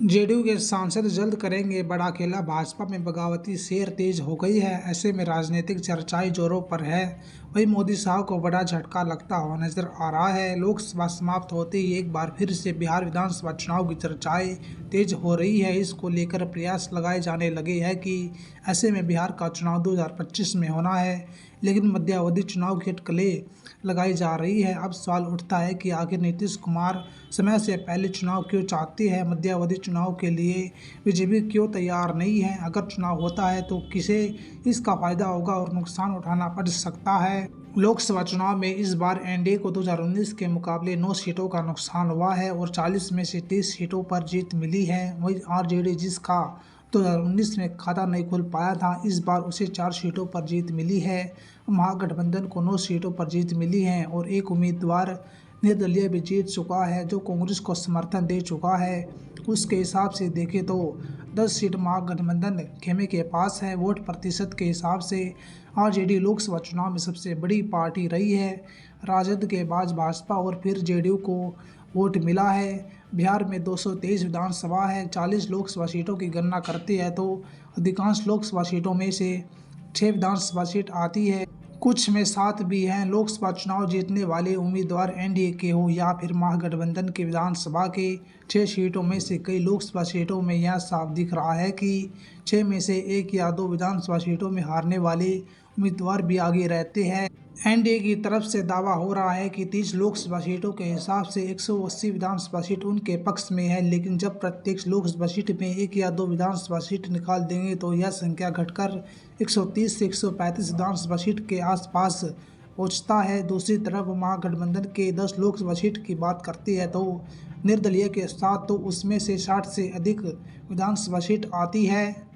JDU के सांसद जल्द करेंगे बड़ा खेला, भाजपा में बगावती शेर तेज हो गई है। ऐसे में राजनीतिक चर्चाएं जोरों पर है। वहीं मोदी साहब को बड़ा झटका लगता हुआ नजर आ रहा है। लोकसभा समाप्त होते ही एक बार फिर से बिहार विधानसभा चुनाव की चर्चाएं तेज हो रही है। इसको लेकर प्रयास लगाए जाने लगे हैं कि ऐसे में बिहार का चुनाव 2025 में होना है, लेकिन मध्यावधि चुनाव की अटकलें लगाई जा रही है। अब सवाल उठता है कि आखिर नीतीश कुमार समय से पहले चुनाव क्यों चाहते हैं? मध्यावधि चुनाव के लिए बीजेपी क्यों तैयार नहीं है? अगर चुनाव होता है तो किसे इसका फायदा होगा और नुकसान उठाना पड़ सकता है? लोकसभा चुनाव में इस बार एनडीए को 2019 के मुकाबले 9 सीटों का नुकसान हुआ है और 40 में से 30 सीटों पर जीत मिली है। वहीं आरजेडी, जिसका 2019 में खाता नहीं खुल पाया था, इस बार उसे 4 सीटों पर जीत मिली है। महागठबंधन को 9 सीटों पर जीत मिली है और एक उम्मीदवार निर्दलीय भी जीत चुका है, जो कांग्रेस को समर्थन दे चुका है। उसके हिसाब से देखें तो 10 सीट महागठबंधन खेमे के पास है। वोट प्रतिशत के हिसाब से आरजेडी लोकसभा चुनाव में सबसे बड़ी पार्टी रही है। राजद के बाद भाजपा और फिर जेडीयू को वोट मिला है। बिहार में 223 विधानसभा है। 40 लोकसभा सीटों की गणना करते हैं तो अधिकांश लोकसभा सीटों में से 6 विधानसभा सीट आती है, कुछ में 7 भी हैं। लोकसभा चुनाव जीतने वाले उम्मीदवार एनडीए के हो या फिर महागठबंधन के विधानसभा के 6 सीटों में से कई लोकसभा सीटों में यह साफ दिख रहा है कि 6 में से 1 या 2 विधानसभा सीटों में हारने वाले उम्मीदवार भी आगे रहते हैं। एनडीए की तरफ से दावा हो रहा है कि 30 लोकसभा सीटों के हिसाब से 180 विधानसभा सीट उनके पक्ष में है, लेकिन जब प्रत्येक लोकसभा सीट में 1 या 2 विधानसभा सीट निकाल देंगे तो यह संख्या घटकर 130 से 135 विधानसभा सीट के आसपास पहुंचता है। दूसरी तरफ महागठबंधन के 10 लोकसभा सीट की बात करती है तो निर्दलीय के साथ तो उसमें से 60 से अधिक विधानसभा सीट आती है।